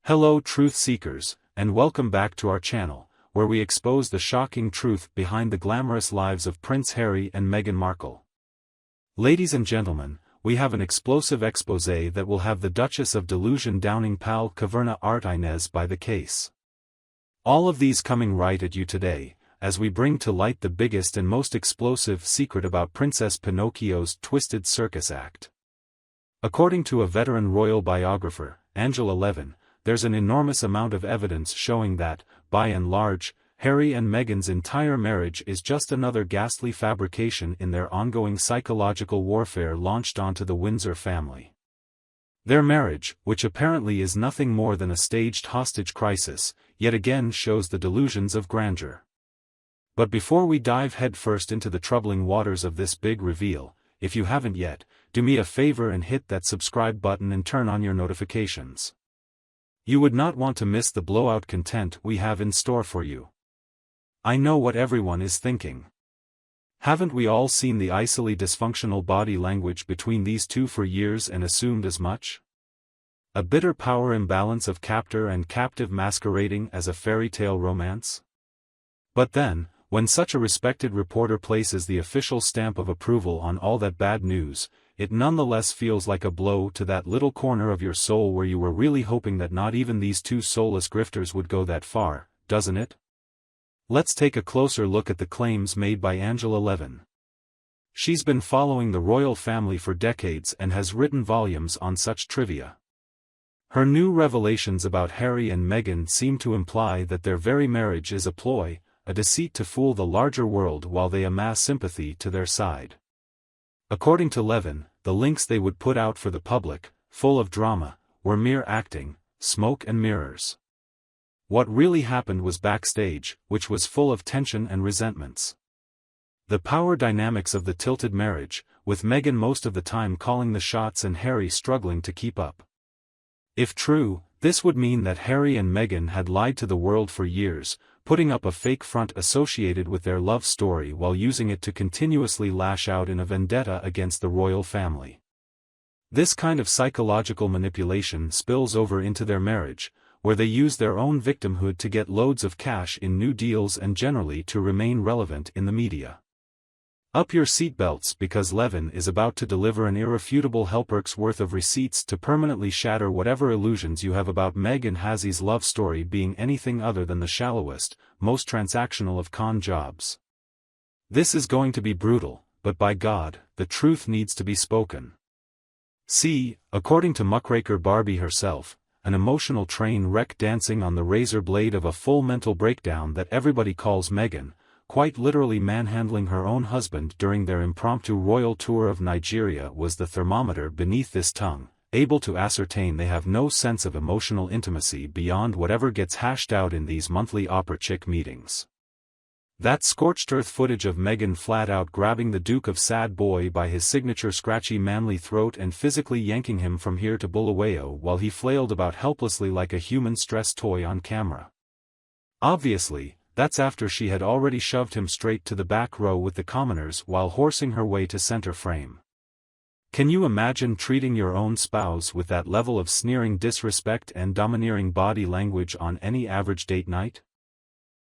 Hello truth seekers, and welcome back to our channel, where we expose the shocking truth behind the glamorous lives of Prince Harry and Meghan Markle. Ladies and gentlemen, we have an explosive exposé that will have the Duchess of Delusion downing Pal Caverna Art Inez by the case. All of these coming right at you today, as we bring to light the biggest and most explosive secret about Princess Pinocchio's twisted circus act. According to a veteran royal biographer, Angela Levin, there's an enormous amount of evidence showing that, by and large, Harry and Meghan's entire marriage is just another ghastly fabrication in their ongoing psychological warfare launched onto the Windsor family. Their marriage, which apparently is nothing more than a staged hostage crisis, yet again shows the delusions of grandeur. But before we dive headfirst into the troubling waters of this big reveal, if you haven't yet, do me a favor and hit that subscribe button and turn on your notifications. You would not want to miss the blowout content we have in store for you. I know what everyone is thinking. Haven't we all seen the icily dysfunctional body language between these two for years and assumed as much? A bitter power imbalance of captor and captive masquerading as a fairy tale romance? But then, when such a respected reporter places the official stamp of approval on all that bad news, it nonetheless feels like a blow to that little corner of your soul where you were really hoping that not even these two soulless grifters would go that far, doesn't it? Let's take a closer look at the claims made by Angela Levin. She's been following the royal family for decades and has written volumes on such trivia. Her new revelations about Harry and Meghan seem to imply that their very marriage is a ploy, a deceit to fool the larger world while they amass sympathy to their side. According to Levin, the links they would put out for the public, full of drama, were mere acting, smoke and mirrors. What really happened was backstage, which was full of tension and resentments. The power dynamics of the tilted marriage, with Meghan most of the time calling the shots and Harry struggling to keep up. If true, this would mean that Harry and Meghan had lied to the world for years, putting up a fake front associated with their love story while using it to continuously lash out in a vendetta against the royal family. This kind of psychological manipulation spills over into their marriage, where they use their own victimhood to get loads of cash in new deals and generally to remain relevant in the media. Up your seatbelts because Levin is about to deliver an irrefutable helpwork's worth of receipts to permanently shatter whatever illusions you have about Meg and Hazi's love story being anything other than the shallowest, most transactional of con jobs. This is going to be brutal, but by God, the truth needs to be spoken. See, according to muckraker Barbie herself, an emotional train wreck dancing on the razor blade of a full mental breakdown that everybody calls Meghan, quite literally manhandling her own husband during their impromptu royal tour of Nigeria was the thermometer beneath this tongue, able to ascertain they have no sense of emotional intimacy beyond whatever gets hashed out in these monthly opera chick meetings. That scorched earth footage of Meghan flat out grabbing the Duke of Sad Boy by his signature scratchy manly throat and physically yanking him from here to Bulawayo while he flailed about helplessly like a human stress toy on camera. Obviously, that's after she had already shoved him straight to the back row with the commoners while horsing her way to center frame. Can you imagine treating your own spouse with that level of sneering disrespect and domineering body language on any average date night?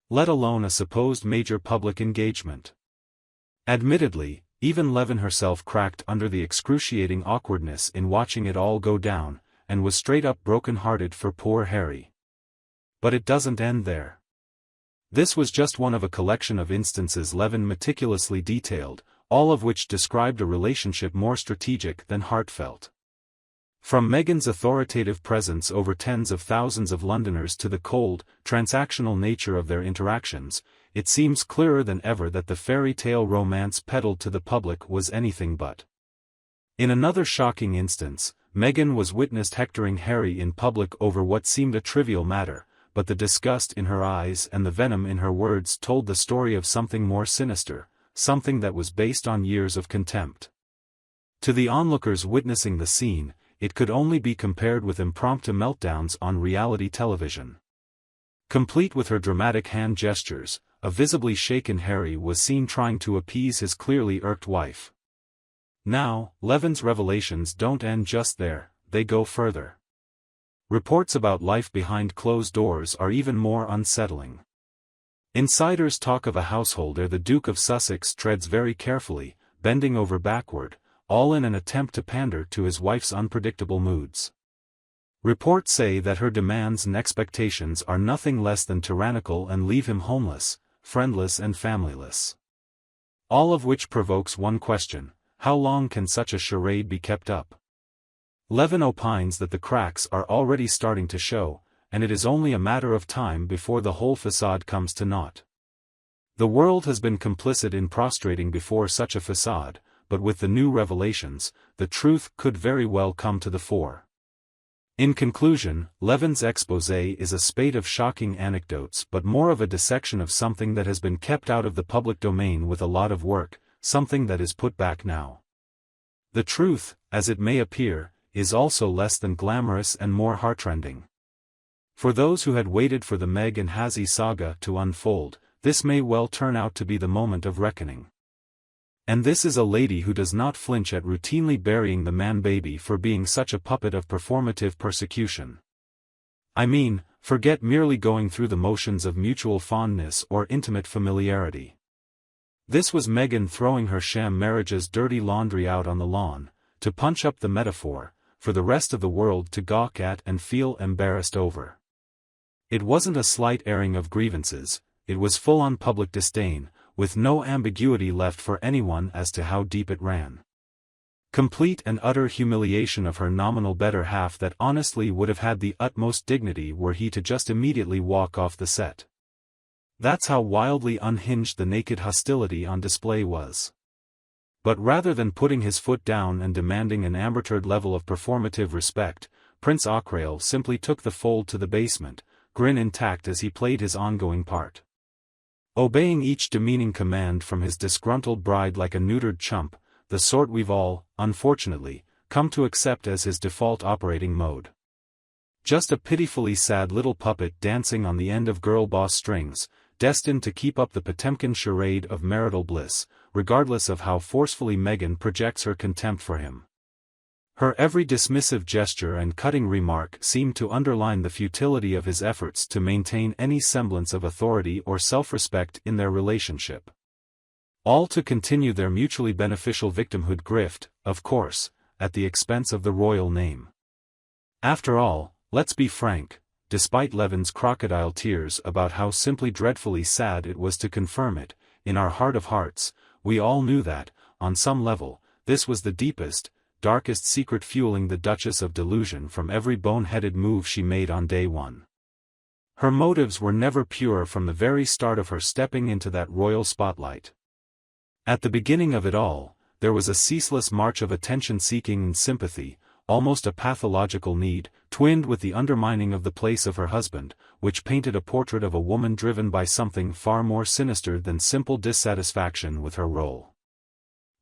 Let alone a supposed major public engagement. Admittedly, even Levin herself cracked under the excruciating awkwardness in watching it all go down, and was straight up broken-hearted for poor Harry. But it doesn't end there. This was just one of a collection of instances Levin meticulously detailed, all of which described a relationship more strategic than heartfelt. From Meghan's authoritative presence over tens of thousands of Londoners to the cold, transactional nature of their interactions, it seems clearer than ever that the fairy tale romance peddled to the public was anything but. In another shocking instance, Meghan was witnessed hectoring Harry in public over what seemed a trivial matter, but the disgust in her eyes and the venom in her words told the story of something more sinister, something that was based on years of contempt. To the onlookers witnessing the scene, it could only be compared with impromptu meltdowns on reality television. Complete with her dramatic hand gestures, a visibly shaken Harry was seen trying to appease his clearly irked wife. Now, Levin's revelations don't end just there, they go further. Reports about life behind closed doors are even more unsettling. Insiders talk of a household where the Duke of Sussex treads very carefully, bending over backward, all in an attempt to pander to his wife's unpredictable moods. Reports say that her demands and expectations are nothing less than tyrannical and leave him homeless, friendless and familyless. All of which provokes one question: how long can such a charade be kept up? Levin opines that the cracks are already starting to show, and it is only a matter of time before the whole facade comes to naught. The world has been complicit in prostrating before such a facade, but with the new revelations, the truth could very well come to the fore. In conclusion, Levin's exposé is a spate of shocking anecdotes but more of a dissection of something that has been kept out of the public domain with a lot of work, something that is put back now. The truth, as it may appear, is also less than glamorous and more heartrending. For those who had waited for the Meg and Harry saga to unfold, this may well turn out to be the moment of reckoning. And this is a lady who does not flinch at routinely burying the man-baby for being such a puppet of performative persecution. I mean, forget merely going through the motions of mutual fondness or intimate familiarity. This was Meghan throwing her sham marriage's dirty laundry out on the lawn, to punch up the metaphor, for the rest of the world to gawk at and feel embarrassed over. It wasn't a slight airing of grievances, it was full-on public disdain, with no ambiguity left for anyone as to how deep it ran. Complete and utter humiliation of her nominal better half that honestly would have had the utmost dignity were he to just immediately walk off the set. That's how wildly unhinged the naked hostility on display was. But rather than putting his foot down and demanding an ambittered level of performative respect, Prince Achrael simply took the fold to the basement, grin intact as he played his ongoing part. Obeying each demeaning command from his disgruntled bride like a neutered chump, the sort we've all, unfortunately, come to accept as his default operating mode. Just a pitifully sad little puppet dancing on the end of girl-boss strings, destined to keep up the Potemkin charade of marital bliss, regardless of how forcefully Meghan projects her contempt for him. Her every dismissive gesture and cutting remark seemed to underline the futility of his efforts to maintain any semblance of authority or self-respect in their relationship. All to continue their mutually beneficial victimhood grift, of course, at the expense of the royal name. After all, let's be frank, despite Levin's crocodile tears about how simply dreadfully sad it was to confirm it, in our heart of hearts, we all knew that, on some level, this was the deepest, darkest secret fueling the Duchess of Delusion from every bone-headed move she made on day one. Her motives were never pure from the very start of her stepping into that royal spotlight. At the beginning of it all, there was a ceaseless march of attention-seeking and sympathy, almost a pathological need, twinned with the undermining of the place of her husband, which painted a portrait of a woman driven by something far more sinister than simple dissatisfaction with her role.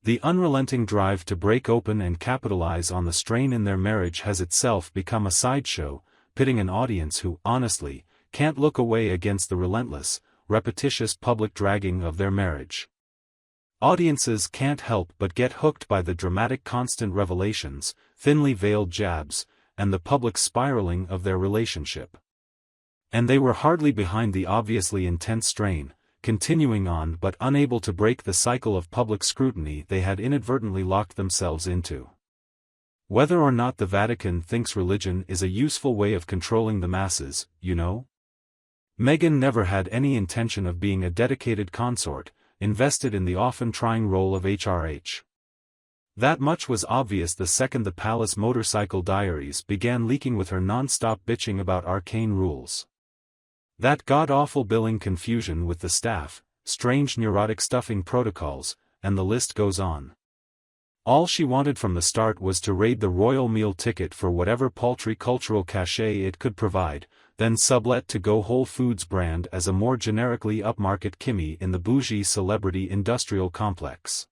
The unrelenting drive to break open and capitalize on the strain in their marriage has itself become a sideshow, pitting an audience who, honestly, can't look away against the relentless, repetitious public dragging of their marriage. Audiences can't help but get hooked by the dramatic constant revelations, thinly veiled jabs, and the public spiraling of their relationship. And they were hardly behind the obviously intense strain, continuing on but unable to break the cycle of public scrutiny they had inadvertently locked themselves into. Whether or not the Vatican thinks religion is a useful way of controlling the masses, you know? Meghan never had any intention of being a dedicated consort, invested in the often trying role of HRH. That much was obvious the second the palace motorcycle diaries began leaking with her non-stop bitching about arcane rules. That god-awful billing confusion with the staff, strange neurotic stuffing protocols, and the list goes on. All she wanted from the start was to raid the royal meal ticket for whatever paltry cultural cachet it could provide, then sublet to Go Whole Foods brand as a more generically upmarket Kimmy in the bougie celebrity industrial complex.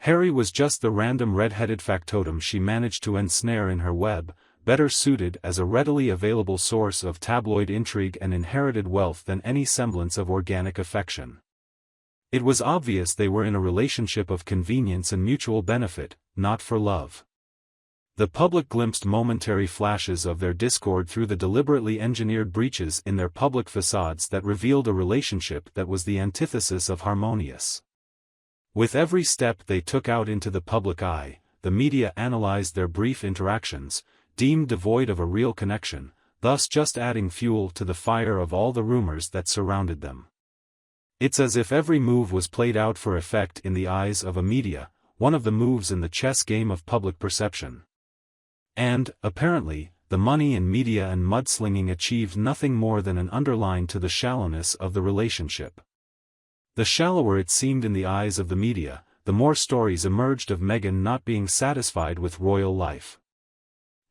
Harry was just the random red-headed factotum she managed to ensnare in her web, better suited as a readily available source of tabloid intrigue and inherited wealth than any semblance of organic affection. It was obvious they were in a relationship of convenience and mutual benefit, not for love. The public glimpsed momentary flashes of their discord through the deliberately engineered breaches in their public facades that revealed a relationship that was the antithesis of harmonious. With every step they took out into the public eye, the media analyzed their brief interactions, deemed devoid of a real connection, thus just adding fuel to the fire of all the rumors that surrounded them. It's as if every move was played out for effect in the eyes of a media, one of the moves in the chess game of public perception. And, apparently, the money in media and mudslinging achieved nothing more than an underline to the shallowness of the relationship. The shallower it seemed in the eyes of the media, the more stories emerged of Meghan not being satisfied with royal life.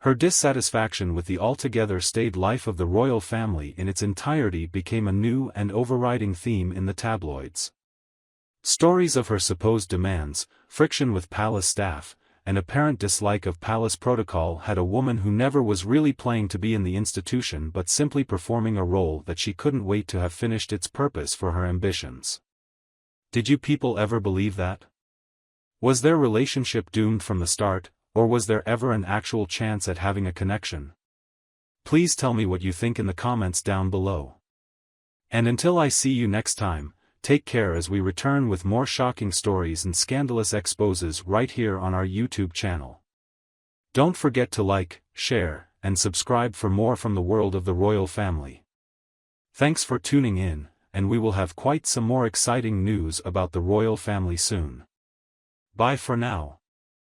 Her dissatisfaction with the altogether staid life of the royal family in its entirety became a new and overriding theme in the tabloids. Stories of her supposed demands, friction with palace staff, and apparent dislike of palace protocol had a woman who never was really playing to be in the institution but simply performing a role that she couldn't wait to have finished its purpose for her ambitions. Did you people ever believe that? Was their relationship doomed from the start, or was there ever an actual chance at having a connection? Please tell me what you think in the comments down below. And until I see you next time, take care as we return with more shocking stories and scandalous exposes right here on our YouTube channel. Don't forget to like, share, and subscribe for more from the world of the royal family. Thanks for tuning in, and we will have quite some more exciting news about the royal family soon. Bye for now.